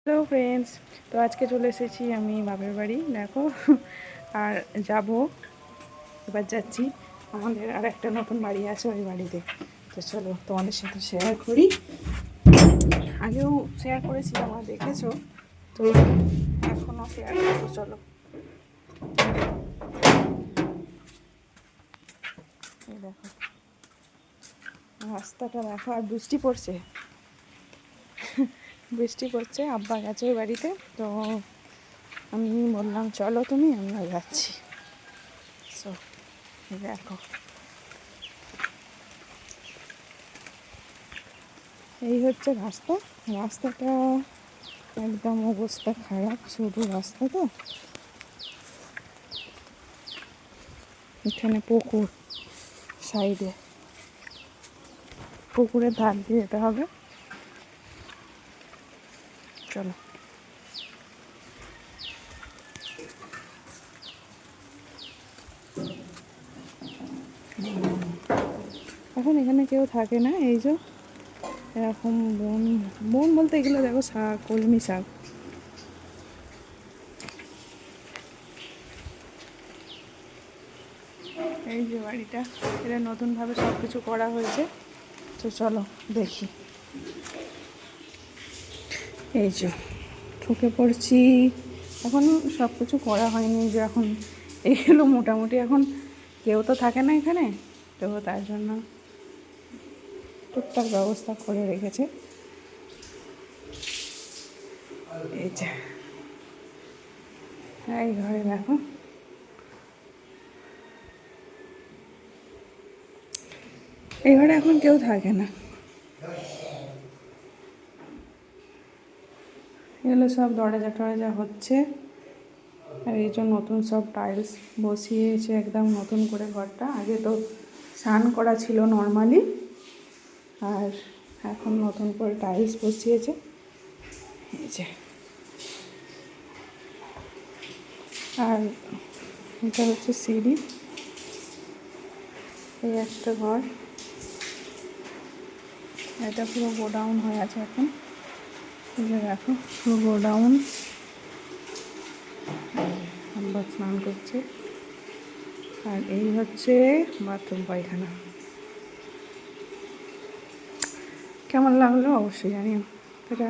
Hello friends, তো আজকে চলে এসেছি আমি বাপের বাড়ি। দেখো, আর যাব, এবার যাচ্ছি আমাদের আর একটা নতুন বাড়ি আছে ওই বাড়িতে। তো চলো তোমাদের সাথে শেয়ার করি। আগেও শেয়ার করেছি, তোমরা দেখেছো, তো এখনও শেয়ার করবো। চলো, এই দেখো রাস্তাটা দেখো, আর বৃষ্টি পড়ছে। বৃষ্টি পড়ছে, আব্বা গেছে ওই বাড়িতে, তো আমি বললাম চলো তুমি, আমিও যাচ্ছি। সো দেখো, এই হচ্ছে রাস্তা। রাস্তাটা একদম অবস্থা খারাপ, সরু রাস্তা। তো এখানে পুকুর, সাইডে পুকুরের ধার দিয়ে যেতে হবে। চলো, এখন এখানে কেউ থাকে না। এই যে এরকম বন, বন বলতে এগুলো দেখো শাক, কলমি শাক। এই যে বাড়িটা, এটা নতুনভাবে সব কিছু করা হয়েছে। তো চলো দেখি। এই যে ঢুকে পড়ছি। এখন সব কিছু করা হয়নি, যে এখন এইগুলো মোটামুটি এখন কেউ তো থাকে না এখানে, তো তার জন্য টুকটাক ব্যবস্থা করে রেখেছে। এই যে এই ঘরে দেখো, এই ঘরে এখন কেউ থাকে না। এগুলো সব দরজা টরজা হচ্ছে, আর এই জন্য নতুন সব টাইলস বসিয়েছে একদম নতুন করে ঘরটা। আগে তো স্নান করা ছিল নর্মালি, আর এখন নতুন করে টাইলস বসিয়েছে। এই যে, আর এটা হচ্ছে সিঁড়ি। এই একটা ঘর, এটা পুরো গোডাউন হয়ে আছে এখন। এই যে দেখো, পুরো গোডাউন। আমরা স্নান করছে, আর এই হচ্ছে বাথরুম পায়খানা। কেমন লাগলো অবশ্যই জানিও এটা।